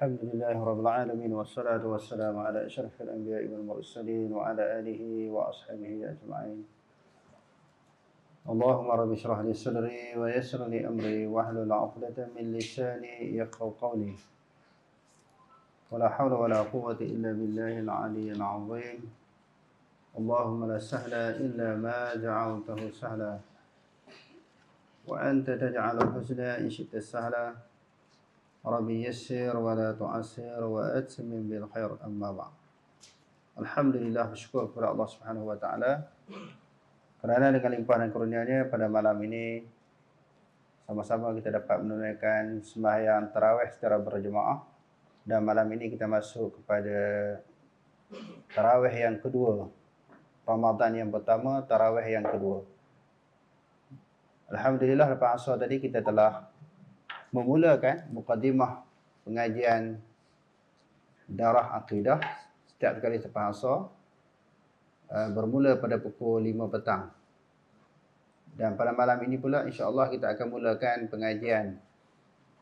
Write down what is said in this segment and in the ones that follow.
الحمد لله رب العالمين والصلاة والسلام على أشرف الأنبياء والمرسلين وعلى آله وأصحابه أجمعين. اللهم رب اشرح لي صدري ويسر لي أمري واحلل عقدة من لساني يفقهوا قولي. ولا حول ولا قوة إلا بالله العلي العظيم. اللهم لا سهل إلا ما جعلته سهلا وأنت تجعل الحزن إن شئت سهلا. Rabbi yassir wa la tu'assir wa atmim bil khair, amma ba'd. Alhamdulillah, bersyukur kepada Allah Subhanahu wa taala kerana dengan limpahan dan kurnia-Nya pada malam ini sama-sama kita dapat menunaikan sembahyang tarawih secara berjemaah, dan malam ini kita masuk kepada tarawih yang kedua. Ramadan yang pertama, tarawih yang kedua. Alhamdulillah, lepas asar tadi kita telah memulakan mukadimah pengajian darah akidah setiap kali selepas asar, bermula pada pukul 5 petang. Dan pada malam ini pula insya-Allah kita akan mulakan pengajian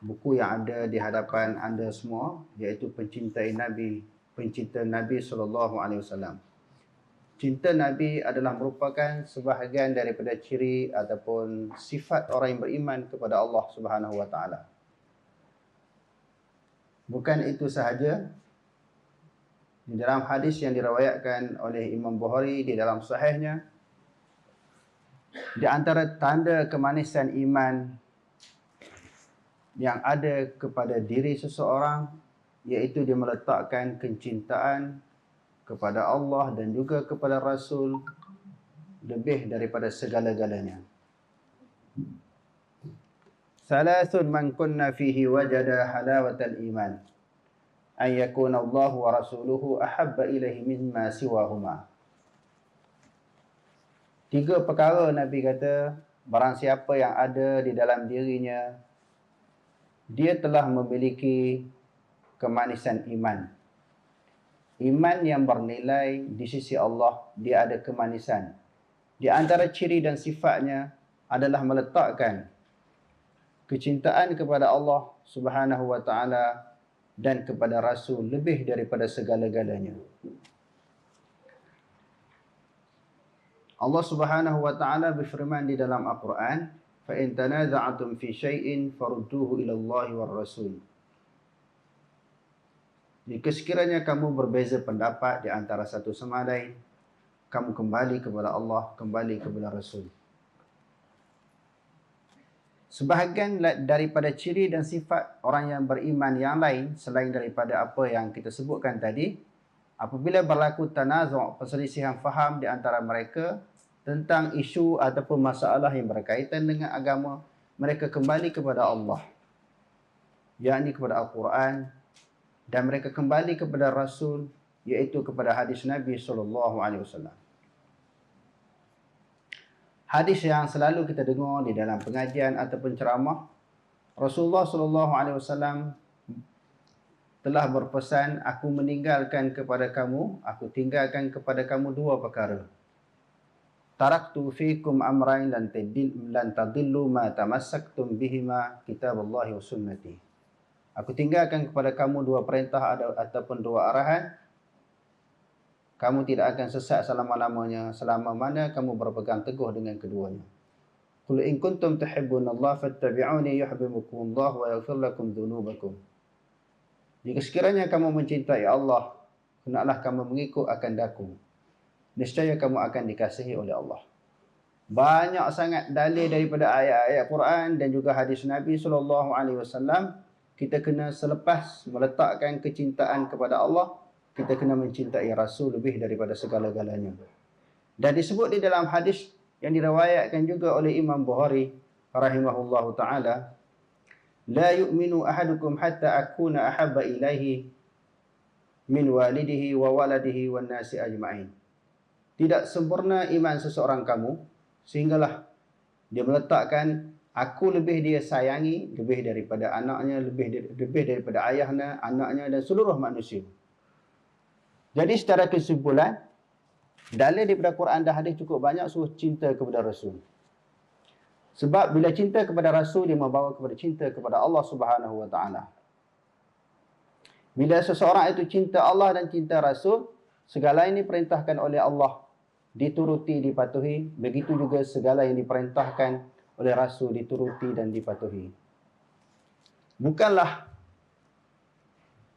buku yang ada di hadapan anda semua, iaitu pencinta Nabi sallallahu alaihi wasallam. Cinta Nabi adalah merupakan sebahagian daripada ciri ataupun sifat orang yang beriman kepada Allah Subhanahu wa taala. Bukan itu sahaja, di dalam hadis yang diriwayatkan oleh Imam Bukhari di dalam sahihnya, di antara tanda kemanisan iman yang ada kepada diri seseorang, iaitu dia meletakkan kecintaan kepada Allah dan juga kepada Rasul lebih daripada segala-galanya. Salasun man kunna fihi wajada halawatal iman, an yakuna Allah wa rasuluhu ahabba ilaihi mimma siwahuma. 3 perkara Nabi kata, barang siapa yang ada di dalam dirinya, dia telah memiliki kemanisan iman. Iman yang bernilai di sisi Allah, dia ada kemanisan. Di antara ciri dan sifatnya adalah meletakkan kecintaan kepada Allah Subhanahu wa taala dan kepada Rasul lebih daripada segala-galanya. Allah Subhanahu wa taala berfirman di dalam Al-Quran, "Fa in tanaza'tum fi syai'in farudduhu ila Allah war Rasul." Jika sekiranya kamu berbeza pendapat di antara satu sama lain, kamu kembali kepada Allah, kembali kepada Rasul. Sebahagian daripada ciri dan sifat orang yang beriman yang lain, selain daripada apa yang kita sebutkan tadi, apabila berlaku tanazu', perselisihan faham di antara mereka tentang isu ataupun masalah yang berkaitan dengan agama, mereka kembali kepada Allah, yakni kepada Al-Quran, dan mereka kembali kepada Rasul, iaitu kepada hadis Nabi SAW. Hadis yang selalu kita dengar di dalam pengajian ataupun ceramah, Rasulullah SAW telah berpesan, aku tinggalkan kepada kamu 2 perkara. Taraktu fikum amrain lan tadillu ma tamassaktum bihima, kitaballahi wa sunnati. Aku tinggalkan kepada kamu 2 perintah ataupun 2 arahan. Kamu tidak akan sesat selama-lamanya selama mana kamu berpegang teguh dengan keduanya. Qul in kuntum tuhibbunallaha fattabi'uni yuhibbukumullah wa yaghfir lakum dzunubakum. Jika sekiranya kamu mencintai Allah, hendaklah kamu mengikut akan daku. Niscaya kamu akan dikasihi oleh Allah. Banyak sangat dalil daripada ayat-ayat Quran dan juga hadis Nabi SAW. Kita kena, selepas meletakkan kecintaan kepada Allah, kita kena mencintai Rasul lebih daripada segala-galanya. Dan disebut di dalam hadis yang diriwayatkan juga oleh Imam Bukhari rahimahullahu ta'ala, la yu'minu ahadukum hatta akuna ahabba ilaihi min walidihi wa waladihi wan nasi ajma'in. Tidak sempurna iman seseorang kamu sehinggalah dia meletakkan aku lebih dia sayangi, lebih daripada anaknya, lebih daripada ayahnya, anaknya dan seluruh manusia. Jadi secara kesimpulan, dalil daripada Quran dan hadis cukup banyak suruh cinta kepada Rasul. Sebab bila cinta kepada Rasul, dia membawa kepada cinta kepada Allah Subhanahu wa taala. Bila seseorang itu cinta Allah dan cinta Rasul, segala yang diperintahkan oleh Allah dituruti, dipatuhi. Begitu juga segala yang diperintahkan oleh Rasul dituruti dan dipatuhi. Bukanlah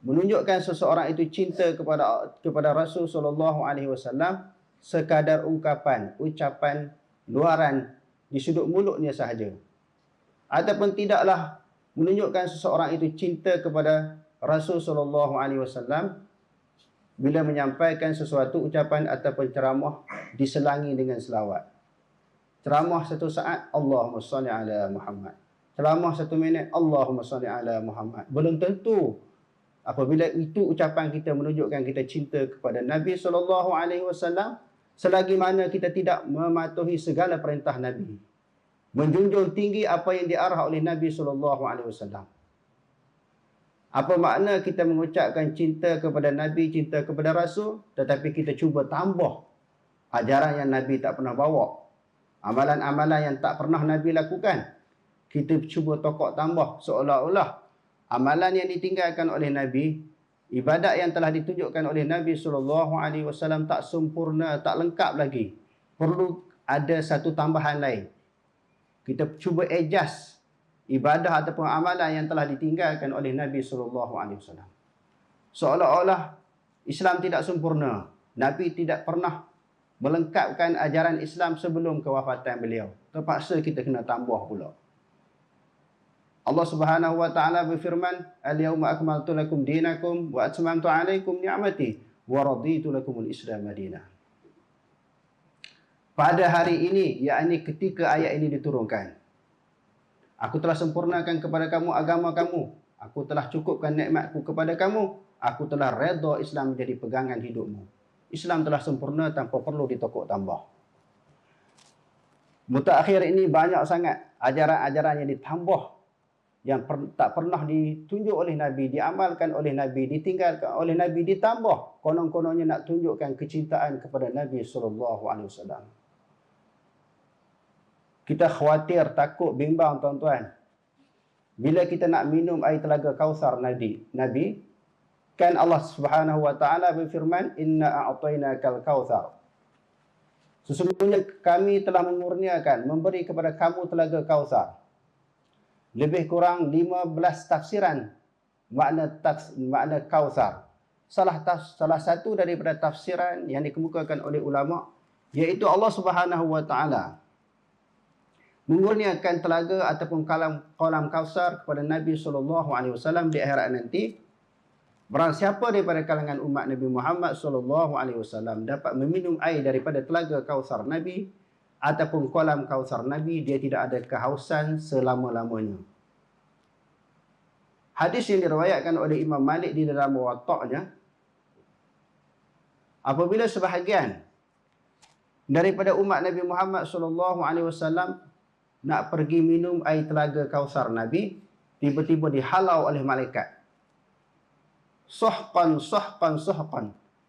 menunjukkan seseorang itu cinta kepada Rasul sallallahu alaihi wasallam sekadar ucapan luaran di sudut mulutnya sahaja. Ataupun tidaklah menunjukkan seseorang itu cinta kepada Rasul sallallahu alaihi wasallam bila menyampaikan sesuatu ucapan ataupun ceramah diselangi dengan selawat. Ceramah satu saat, Allahumma salli ala Muhammad. Ceramah 1 minit, Allahumma salli ala Muhammad. Belum tentu apabila itu ucapan kita menunjukkan kita cinta kepada Nabi SAW, selagi mana kita tidak mematuhi segala perintah Nabi, menjunjung tinggi apa yang diarah oleh Nabi SAW. Apa makna kita mengucapkan cinta kepada Nabi, cinta kepada Rasul, tetapi kita cuba tambah ajaran yang Nabi tak pernah bawa, amalan-amalan yang tak pernah Nabi lakukan, kita cuba tokok tambah seolah-olah amalan yang ditinggalkan oleh Nabi, ibadat yang telah ditunjukkan oleh Nabi SAW tak sempurna, tak lengkap lagi. Perlu ada satu tambahan lain. Kita cuba adjust ibadah ataupun amalan yang telah ditinggalkan oleh Nabi SAW. Seolah-olah Islam tidak sempurna. Nabi tidak pernah melengkapkan ajaran Islam sebelum kewafatan beliau. Terpaksa kita kena tambah pula. Allah Subhanahu wa taala berfirman, "Al-yauma akmaltu lakum dinakum wa atmamtu 'alaikum ni'mati wa raditu lakumul Islam madinah." Pada hari ini, yakni ketika ayat ini diturunkan, aku telah sempurnakan kepada kamu agama kamu, aku telah cukupkan nikmatku kepada kamu, aku telah redha Islam menjadi pegangan hidupmu. Islam telah sempurna tanpa perlu ditokok tambah. Mutakhir ini banyak sangat ajaran-ajaran yang ditambah, yang tak pernah ditunjuk oleh Nabi, diamalkan oleh Nabi, ditinggalkan oleh Nabi, ditambah konon-kononnya nak tunjukkan kecintaan kepada Nabi SAW. Kita khawatir, takut, bimbang tuan-tuan. Bila kita nak minum air telaga Kausar Nabi, kan Allah Subhanahu wa taala berfirman, "Inna a'tainakal kautsar." Sesungguhnya kami telah memurniakan, memberi kepada kamu telaga Kausar. Lebih kurang 15 tafsiran makna Kausar. Salah satu daripada tafsiran yang dikemukakan oleh ulama, iaitu Allah Subhanahu wa taala memurniakan telaga ataupun kolam Kausar kepada Nabi SAW di akhirat nanti. Barang siapa daripada kalangan umat Nabi Muhammad SAW dapat meminum air daripada telaga Kausar Nabi ataupun kolam Kausar Nabi, dia tidak ada kehausan selama-lamanya. Hadis yang diriwayatkan oleh Imam Malik di dalam Muwatta'nya, apabila sebahagian daripada umat Nabi Muhammad SAW nak pergi minum air telaga Kausar Nabi, tiba-tiba dihalau oleh malaikat. Suhqan.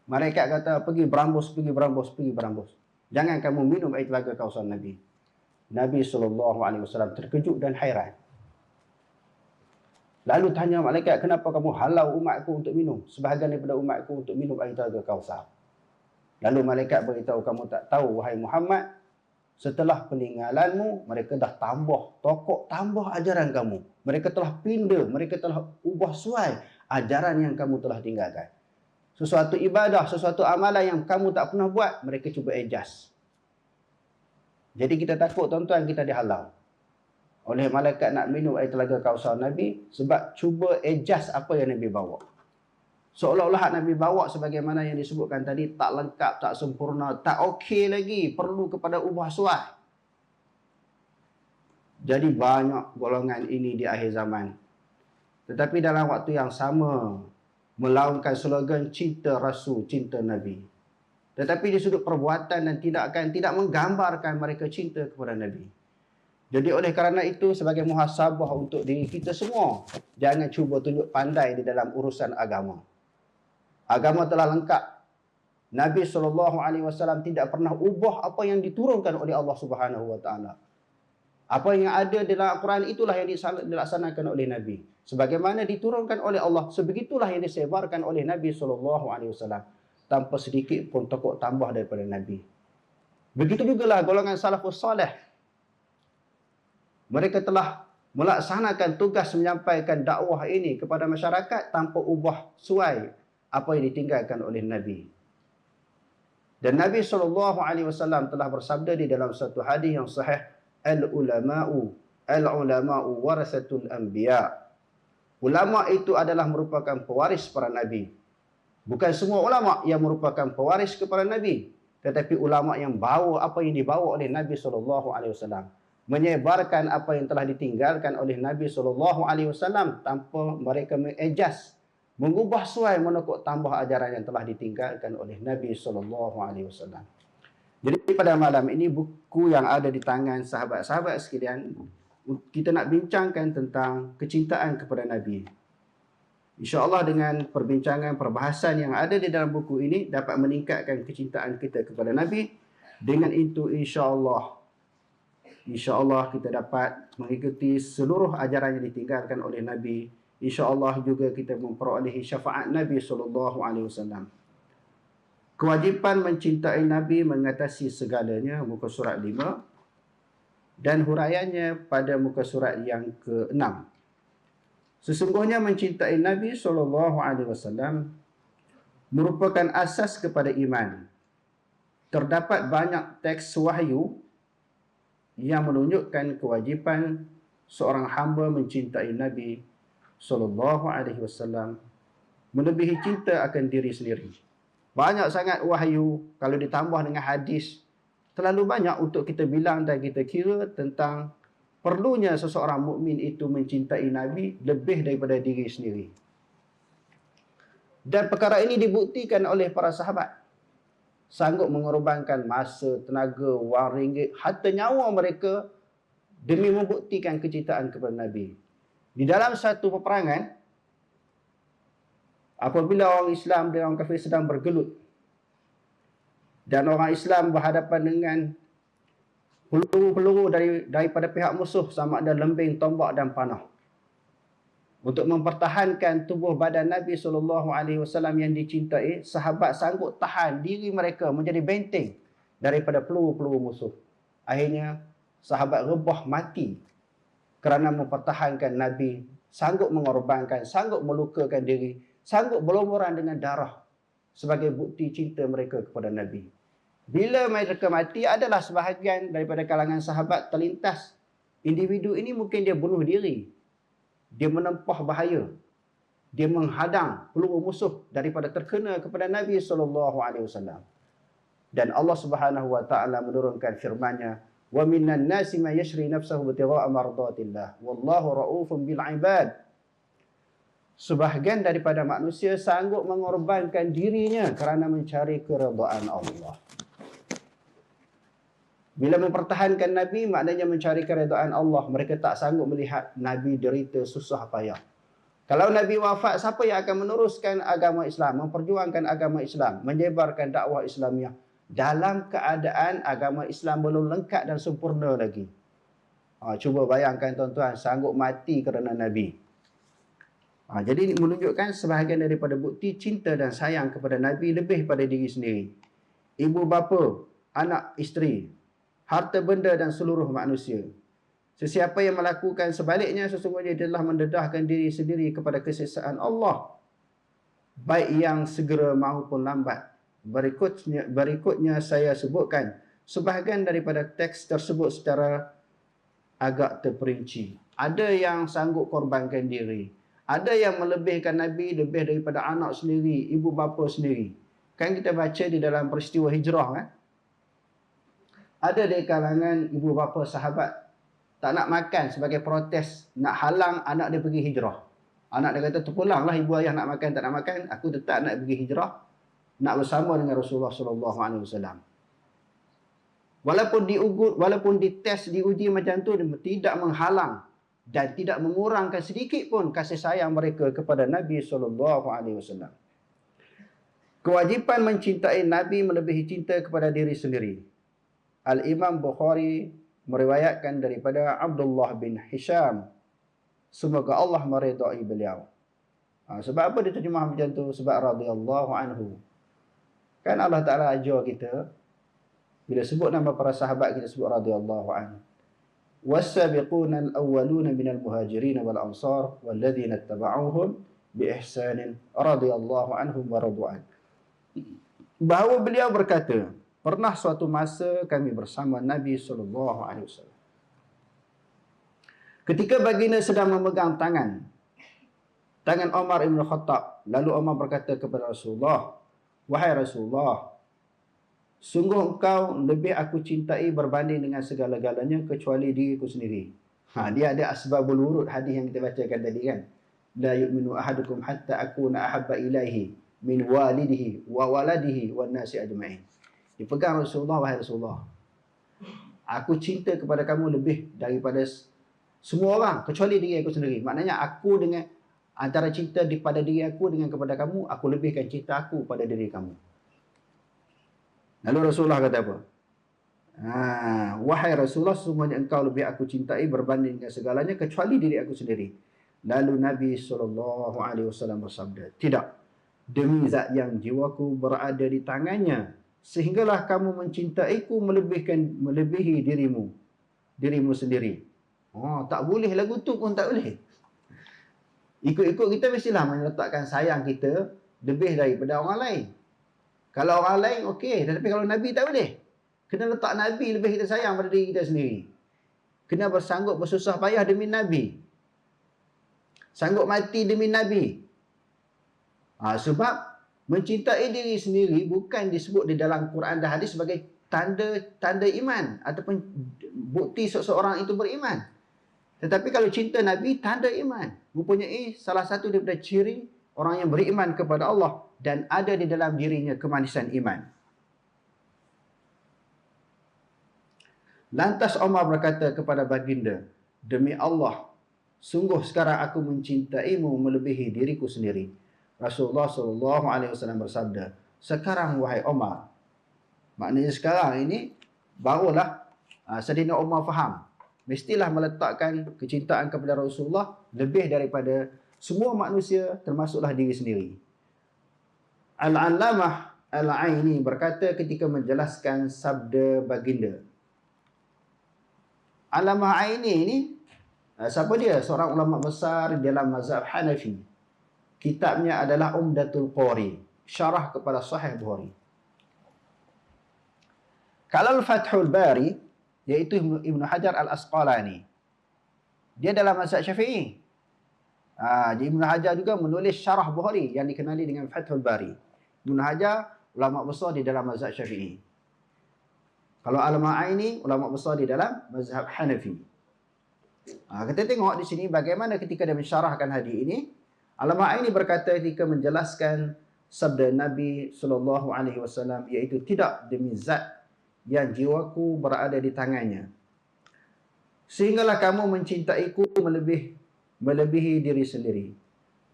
Malaikat kata, pergi berambus. Jangan kamu minum air telaga Kausar Nabi. Nabi SAW terkejut dan hairan. Lalu tanya malaikat, kenapa kamu halau umatku untuk minum? Sebahagian daripada umatku untuk minum air telaga Kausar. Lalu malaikat beritahu, kamu tak tahu wahai Muhammad, setelah peninggalanmu, mereka dah tambah ajaran kamu. Mereka telah pindah, mereka telah ubah suai ajaran yang kamu telah tinggalkan. Sesuatu ibadah, sesuatu amalan yang kamu tak pernah buat, mereka cuba adjust. Jadi kita takut tuan-tuan, kita dihalau oleh malaikat nak minum air telaga Kausar Nabi sebab cuba adjust apa yang Nabi bawa. Seolah-olah Nabi bawa sebagaimana yang disebutkan tadi tak lengkap, tak sempurna, tak okey lagi, perlu kepada ubah suai. Jadi banyak golongan ini di akhir zaman. Tetapi dalam waktu yang sama melaungkan slogan cinta Rasul, cinta Nabi. Tetapi di sudut perbuatan dan tindakan tidak menggambarkan mereka cinta kepada Nabi. Jadi oleh kerana itu, sebagai muhasabah untuk diri kita semua, jangan cuba tunjuk pandai di dalam urusan agama. Agama telah lengkap. Nabi SAW tidak pernah ubah apa yang diturunkan oleh Allah Subhanahu wa taala. Apa yang ada dalam Al-Quran itulah yang dilaksanakan oleh Nabi. Sebagaimana diturunkan oleh Allah, sebegitulah yang disebarkan oleh Nabi SAW. Tanpa sedikit pun tokok tambah daripada Nabi. Begitu jugalah golongan salafus salih. Mereka telah melaksanakan tugas menyampaikan dakwah ini kepada masyarakat tanpa ubah suai apa yang ditinggalkan oleh Nabi. Dan Nabi SAW telah bersabda di dalam satu hadis yang sahih, Al-ulama'u warasatul anbiya. Ulama itu adalah merupakan pewaris para nabi. Bukan semua ulama yang merupakan pewaris kepada Nabi, tetapi ulama yang bawa apa yang dibawa oleh Nabi SAW, menyebarkan apa yang telah ditinggalkan oleh Nabi SAW tanpa mereka mengadjust, mengubah suai, menekuk tambah ajaran yang telah ditinggalkan oleh Nabi SAW. Jadi pada malam ini buku yang ada di tangan sahabat-sahabat sekalian, kita nak bincangkan tentang kecintaan kepada Nabi. InsyaAllah dengan perbincangan, perbahasan yang ada di dalam buku ini dapat meningkatkan kecintaan kita kepada Nabi. Dengan itu insyaAllah kita dapat mengikuti seluruh ajaran yang ditinggalkan oleh Nabi. InsyaAllah juga kita memperolehi syafaat Nabi SAW. Kewajipan mencintai Nabi mengatasi segalanya, muka surat 5. Dan huraiannya pada muka surat yang ke-6. Sesungguhnya mencintai Nabi SAW merupakan asas kepada iman. Terdapat banyak teks wahyu yang menunjukkan kewajipan seorang hamba mencintai Nabi SAW melebihi cinta akan diri sendiri. Banyak sangat wahyu, kalau ditambah dengan hadis, terlalu banyak untuk kita bilang dan kita kira tentang perlunya seseorang mukmin itu mencintai Nabi lebih daripada diri sendiri. Dan perkara ini dibuktikan oleh para sahabat. Sanggup mengorbankan masa, tenaga, wang ringgit, harta nyawa mereka demi membuktikan kecintaan kepada Nabi. Di dalam satu peperangan, apabila orang Islam dan orang kafir sedang bergelut, dan orang Islam berhadapan dengan peluru-peluru daripada pihak musuh sama ada lembing, tombak dan panah, untuk mempertahankan tubuh badan Nabi SAW yang dicintai, sahabat sanggup tahan diri mereka menjadi benteng daripada peluru-peluru musuh. Akhirnya sahabat rebah mati kerana mempertahankan Nabi, sanggup mengorbankan, sanggup melukakan diri, sanggup berlumuran dengan darah sebagai bukti cinta mereka kepada Nabi. Bila mereka mati, adalah sebahagian daripada kalangan sahabat terlintas. Individu ini mungkin dia bunuh diri. Dia menempah bahaya. Dia menghadang peluru musuh daripada terkena kepada Nabi SAW. Dan Allah Subhanahu wa taala menurunkan firman-Nya, "Wa minan nasi may yashri nafsahu ibtigha'a mardatillah, wallahu ra'ufun bil 'ibad." Sebahagian daripada manusia sanggup mengorbankan dirinya kerana mencari keredaan Allah. Bila mempertahankan Nabi, maknanya mencari keredaan Allah. Mereka tak sanggup melihat Nabi derita susah payah. Kalau Nabi wafat, siapa yang akan meneruskan agama Islam, memperjuangkan agama Islam, menyebarkan dakwah Islamiah dalam keadaan agama Islam belum lengkap dan sempurna lagi? Cuba bayangkan tuan-tuan, sanggup mati kerana Nabi. Jadi menunjukkan sebahagian daripada bukti cinta dan sayang kepada Nabi lebih pada diri sendiri. Ibu bapa, anak isteri, harta benda dan seluruh manusia. Sesiapa yang melakukan sebaliknya, sesungguhnya dia telah mendedahkan diri sendiri kepada kesesaatan Allah, baik yang segera maupun lambat. Berikutnya saya sebutkan sebahagian daripada teks tersebut secara agak terperinci. Ada yang sanggup korbankan diri. Ada yang melebihkan Nabi lebih daripada anak sendiri, ibu bapa sendiri. Kan kita baca di dalam peristiwa hijrah, kan? Ada di kalangan ibu bapa sahabat tak nak makan sebagai protes, nak halang anak dia pergi hijrah. Anak dia kata, terpulanglah ibu ayah nak makan, tak nak makan, aku tetap nak pergi hijrah, nak bersama dengan Rasulullah SAW. Walaupun dites, diuji macam tu, tidak menghalang dan tidak mengurangkan sedikit pun kasih sayang mereka kepada Nabi SAW. Kewajipan mencintai Nabi melebihi cinta kepada diri sendiri. Al-Imam Bukhari meriwayatkan daripada Abdullah bin Hisham, semoga Allah meridai beliau. Sebab apa dia terjemah macam tu? Sebab radhiyallahu anhu. Kan Allah Ta'ala ajar kita, bila sebut nama para sahabat, kita sebut radhiyallahu anhu. Was-sabiquna al-awwaluna minal muhajirin wal ansar walladzina ittaba'uuhum bi ihsanin radhiyallahu anhum wa radu an. Bahawa beliau berkata, pernah suatu masa kami bersama Nabi SAW. Ketika baginda sedang memegang tangan Omar Ibn Khattab, lalu Omar berkata kepada Rasulullah, wahai Rasulullah, sungguh engkau lebih aku cintai berbanding dengan segala-galanya kecuali diriku sendiri. Dia ada asbabul wurud hadis yang kita bacakan tadi kan. La yu'minu ahadukum hatta akuna ahabba ilaihi min walidihi wa waladihi wan nasi ajma'in. Dipegang Rasulullah, wahai Rasulullah, aku cinta kepada kamu lebih daripada semua orang kecuali diri aku sendiri. Maknanya aku dengan antara cinta daripada diri aku dengan kepada kamu, aku lebihkan cinta aku pada diri kamu. Lalu Rasulullah kata apa? Wahai Rasulullah, sesungguhnya engkau lebih aku cintai berbanding dengan segalanya kecuali diri aku sendiri. Lalu Nabi SAW bersabda, tidak, demi zat yang jiwaku berada di tangannya, sehinggalah kamu mencintaiku melebihi dirimu sendiri. Tak boleh lagu tu pun tak boleh. Ikut-ikut kita mestilah meletakkan sayang kita lebih daripada orang lain. Kalau orang lain okey, tetapi kalau Nabi tak boleh. Kena letak Nabi lebih kita sayang pada diri kita sendiri. Kena bersanggup bersusah payah demi Nabi. Sanggup mati demi Nabi. Sebab mencintai diri sendiri bukan disebut di dalam Quran dan hadis sebagai tanda iman ataupun bukti seseorang itu beriman. Tetapi kalau cinta Nabi, tanda iman. Rupanya salah satu daripada ciri orang yang beriman kepada Allah dan ada di dalam dirinya kemanisan iman. Lantas Umar berkata kepada baginda, demi Allah, sungguh sekarang aku mencintaimu melebihi diriku sendiri. Rasulullah SAW bersabda, sekarang wahai Umar. Maknanya sekarang ini barulah Sayyidina Umar faham. Mestilah meletakkan kecintaan kepada Rasulullah lebih daripada semua manusia, termasuklah diri sendiri. Al-Allamah Al-Aini berkata ketika menjelaskan sabda baginda. Allamah Aini ini, siapa dia? Seorang ulama besar dalam mazhab Hanafi. Kitabnya adalah Umdatul Qari, syarah kepada Sahih Bukhari. Kalau Fathul Bari, iaitu Ibn Hajar Al-Asqalani, dia dalam mazhab Syafi'i. Jadi Ibn Hajar juga menulis syarah Bukhari yang dikenali dengan Fathul Bari. Ibn Hajar ulama besar di dalam mazhab Syafi'i. Kalau Allamah Aini ulama besar di dalam mazhab Hanafi. Kita tengok di sini bagaimana ketika dia mensyarahkan hadis ini. Allamah Aini berkata ketika menjelaskan sabda Nabi SAW, iaitu tidak demi zat yang jiwaku berada di tangannya, sehinggalah kamu mencintaiku melebihi diri sendiri.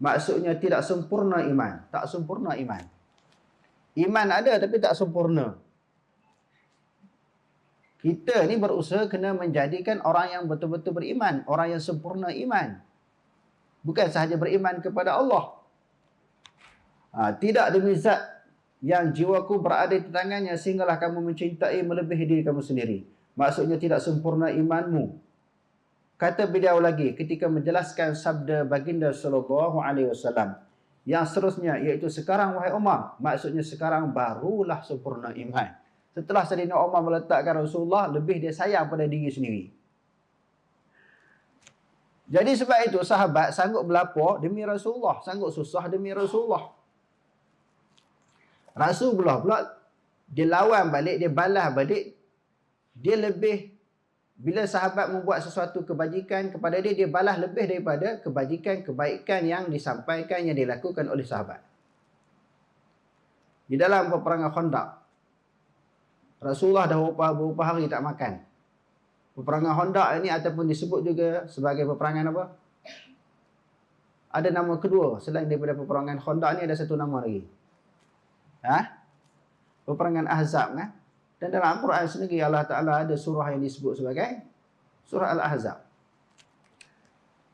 Maksudnya tidak sempurna iman. Tak sempurna iman. Iman ada tapi tak sempurna. Kita ni berusaha kena menjadikan orang yang betul-betul beriman, orang yang sempurna iman. Bukan sahaja beriman kepada Allah. Tidak demi zat yang jiwaku berada di tangannya sehinggalah kamu mencintai melebihi diri kamu sendiri. Maksudnya tidak sempurna imanmu. Kata beliau lagi ketika menjelaskan sabda baginda SAW yang seterusnya, iaitu sekarang wahai Umar, maksudnya sekarang barulah sempurna iman. Setelah Sayyidina Umar meletakkan Rasulullah, lebih dia sayang pada diri sendiri. Jadi sebab itu sahabat sanggup berlapar demi Rasulullah, sanggup susah demi Rasulullah. Rasulullah pula dia lawan balik, dia balas balik. Dia lebih, bila sahabat membuat sesuatu kebajikan kepada dia, dia balas lebih daripada kebaikan yang disampaikan, yang dilakukan oleh sahabat. Di dalam peperangan Khandaq, Rasulullah dah beberapa hari tak makan. Peperangan Khandaq ini ataupun disebut juga sebagai peperangan apa? Ada nama kedua selain daripada peperangan Khandaq ni, ada satu nama lagi. Peperangan Ahzab kan? Dan dalam Al-Quran sendiri Allah Ta'ala ada surah yang disebut sebagai surah Al-Ahzab.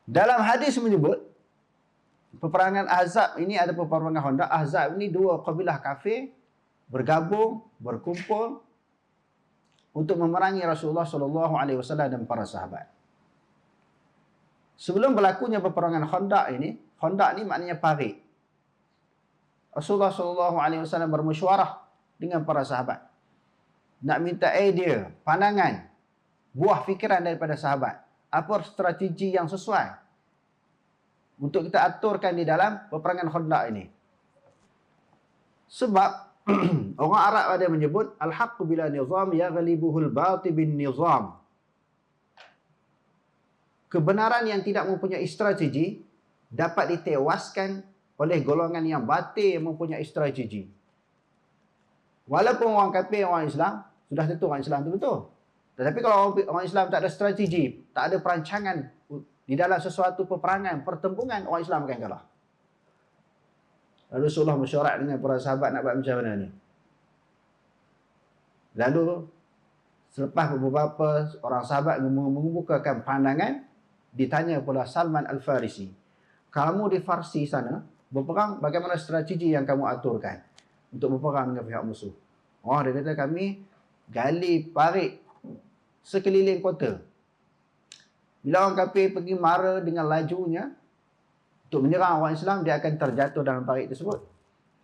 Dalam hadis menyebut peperangan Ahzab ini ada peperangan Khandaq. Ahzab ini dua kabilah kafir bergabung, berkumpul untuk memerangi Rasulullah SAW dan para sahabat. Sebelum berlakunya peperangan Khandaq ini maknanya parit. Rasulullah SAW bermesyuarah dengan para sahabat. Nak minta idea, pandangan, buah fikiran daripada sahabat. Apa strategi yang sesuai untuk kita aturkan di dalam peperangan Khandaq ini. Sebab orang Arab ada menyebut al-haqqu bila nizam yaghlibuhul batil bin nizam. Kebenaran yang tidak mempunyai strategi dapat ditewaskan oleh golongan yang batil yang mempunyai strategi. Walaupun orang kafir, orang Islam, sudah tentu orang Islam itu betul. Tetapi kalau orang Islam tak ada strategi, tak ada perancangan di dalam sesuatu peperangan, pertempuran, orang Islam akan kalah. Lalu Rasulullah mesyuarat dengan para sahabat nak buat macam mana ni. Lalu selepas beberapa orang sahabat mengemukakan pandangan, ditanya pula Salman Al-Farisi, kamu di Farsi sana berperang, bagaimana strategi yang kamu aturkan untuk berperang dengan pihak musuh? Oh, dia kata kami gali parit sekeliling kota. Bila orang kafir pergi mara dengan lajunya untuk menyerang orang Islam, dia akan terjatuh dalam parit tersebut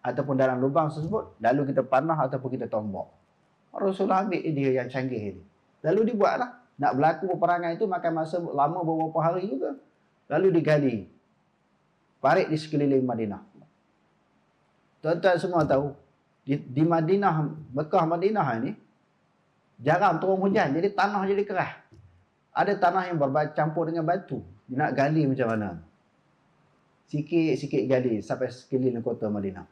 ataupun dalam lubang tersebut, lalu kita panah ataupun kita tombok. Rasulullah ambil idea yang canggih ini, lalu dibuatlah. Nak berlaku peperangan itu makan masa lama beberapa hari juga. Lalu digali parit di sekeliling Madinah. Tuan-tuan semua tahu, di Madinah, Mekah Madinah ini jarang turun hujan, jadi tanah jadi keras. Ada tanah yang bercampur dengan batu. Dia nak gali macam mana? Sikit-sikit gali sampai sekeliling kota Madinah.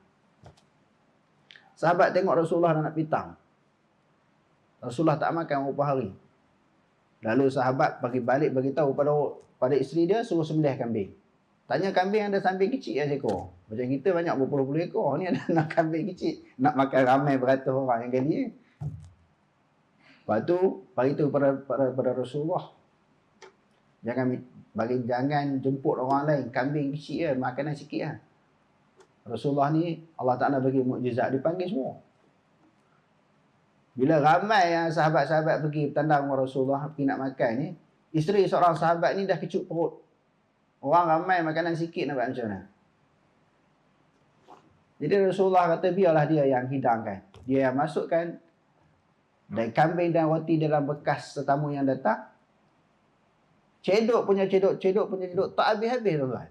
Sahabat tengok Rasulullah nak pitang. Rasulullah tak makan beberapa hari. Lalu sahabat bagi balik beritahu pada isteri dia, suruh sembelih kambing. Tanya kambing, ada kambing kecil ya ekor. Macam kita banyak berpuluh-puluh ekor, ni ada nak kambing kecil. Nak makan ramai beratus orang yang gali. Lepas tu beritahu pada Rasulullah, jangan jemput orang lain, kambing kecil ya, makanan sikit ya. Rasulullah ni Allah Ta'ala bagi mukjizat, dipanggil semua. Bila ramai yang sahabat-sahabat pergi bertandang dengan Rasulullah, pergi nak makan ni, isteri seorang sahabat ni dah kecut perut. Orang ramai, makanan sikit nak buat macam mana? Jadi Rasulullah kata biarlah dia yang hidangkan. Dia yang masukkan dan kambing dan roti dalam bekas tetamu yang datang. Cedok punya cedok, tak habis-habis tuan-tuan.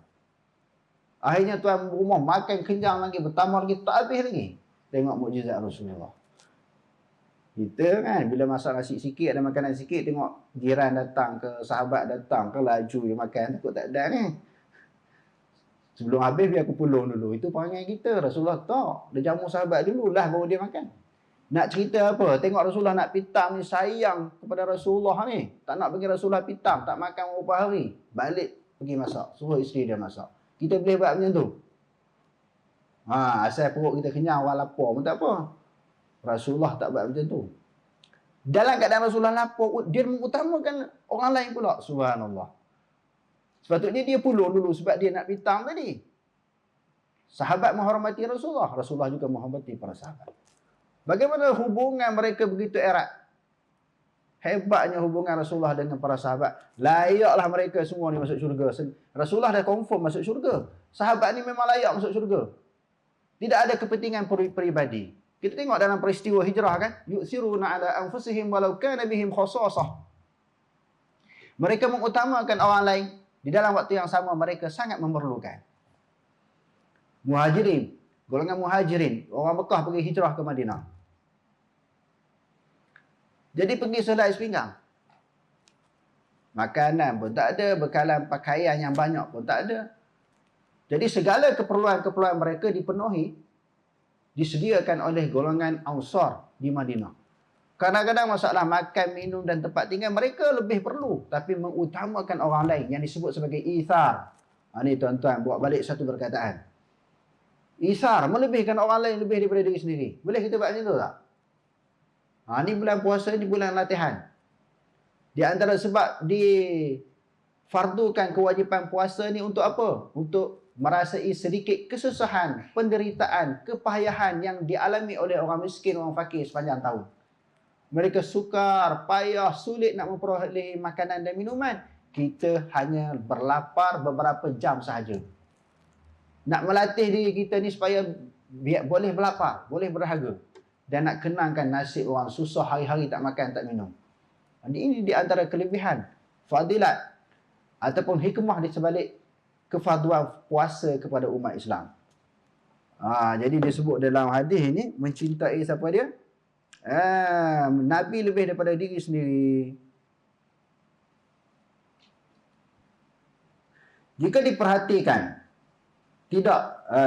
Akhirnya tuan rumah makan kenyang lagi, bertambah lagi, tak habis lagi. Tengok mukjizat Rasulullah. Kita kan bila masak nasi sikit, ada makanan sikit, tengok jiran datang ke, sahabat datang ke, laju dia makan, takut tak ada ni. Sebelum habis biar aku pulung dulu. Itu perangai kita. Rasulullah tak. Dia jamu sahabat dulu lah baru dia makan. Nak cerita apa? Tengok Rasulullah nak pitam ni, sayang kepada Rasulullah ni. Tak nak bagi Rasulullah pitam, tak makan beberapa hari. Balik pergi masak. Suruh isteri dia masak. Kita boleh buat macam tu. Asal perut kita kenyang, orang lapar pun tak apa. Rasulullah tak buat macam tu. Dalam keadaan Rasulullah lapar, dia mengutamakan orang lain pula. Subhanallah. Sepatutnya dia pulung dulu sebab dia nak pitam tadi. Sahabat menghormati Rasulullah. Rasulullah juga menghormati para sahabat. Bagaimana hubungan mereka begitu erat? Hebatnya hubungan Rasulullah dengan para sahabat. Layaklah mereka semua ni masuk syurga. Rasulullah dah confirm masuk syurga. Sahabat ni memang layak masuk syurga. Tidak ada kepentingan peribadi. Kita tengok dalam peristiwa hijrah kan. Yu'thiruna ala anfusihim walau kana bihim khasasah. Mereka mengutamakan orang lain. Di dalam waktu yang sama mereka sangat memerlukan. Muhajirin. Golongan muhajirin. Orang Mekah pergi hijrah ke Madinah. Jadi pergi selai sepinggang. Makanan pun tak ada. Bekalan pakaian yang banyak pun tak ada. Jadi segala keperluan-keperluan mereka dipenuhi. Disediakan oleh golongan Ansar di Madinah. Kadang-kadang masalah makan, minum dan tempat tinggal mereka lebih perlu. Tapi mengutamakan orang lain yang disebut sebagai ithar. Ini tuan-tuan buat balik satu perkataan. Ithar, melebihkan orang lain lebih daripada diri sendiri. Boleh kita buat macam tu tak? Ni bulan puasa ni bulan latihan. Di antara sebab difardukan kewajipan puasa ni untuk apa? Untuk merasai sedikit kesusahan, penderitaan, kepayahan yang dialami oleh orang miskin, orang fakir sepanjang tahun. Mereka sukar, payah, sulit nak memperoleh makanan dan minuman. Kita hanya berlapar beberapa jam sahaja. Nak melatih diri kita ni supaya boleh berlapar, boleh berdahaga. Dan nak kenangkan nasib orang susah hari-hari tak makan, tak minum. Ini di antara kelebihan, fadilat ataupun hikmah di sebalik kefarduan puasa kepada umat Islam. Jadi disebut dalam hadis ini, mencintai siapa dia? Nabi lebih daripada diri sendiri. Jika diperhatikan, tidak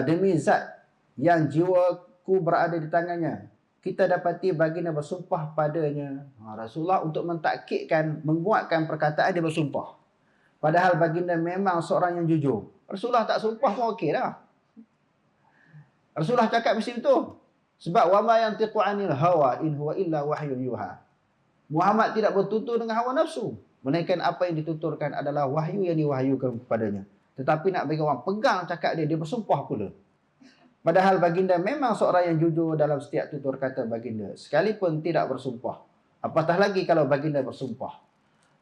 demi zat yang jiwaku berada di tangannya, kita dapati baginda bersumpah padanya. Rasulullah untuk mentakkidkan, menguatkan perkataan dia bersumpah. Padahal baginda memang seorang yang jujur. Rasulullah tak sumpah pun okey dah. Rasulullah cakap mesti betul. Sebab wa ma yantiqu 'anil hawa in huwa illa wahyun yuha. Muhammad tidak bertutur dengan hawa nafsu, melainkan apa yang dituturkan adalah wahyu yang diwahyukan kepadanya. Tetapi nak bagi orang pegang cakap dia bersumpah pula. Padahal baginda memang seorang yang jujur dalam setiap tutur kata baginda, sekalipun tidak bersumpah. Apatah lagi kalau baginda bersumpah.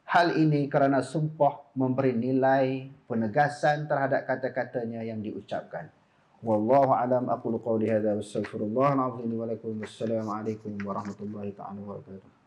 Hal ini kerana sumpah memberi nilai penegasan terhadap kata-katanya yang diucapkan. Wallahu a'lam, aqulu qawli hadza wa astaghfirullah al-azim wa lakum. Wassalamu alaikum warahmatullahi ta'ala wabarakatuh.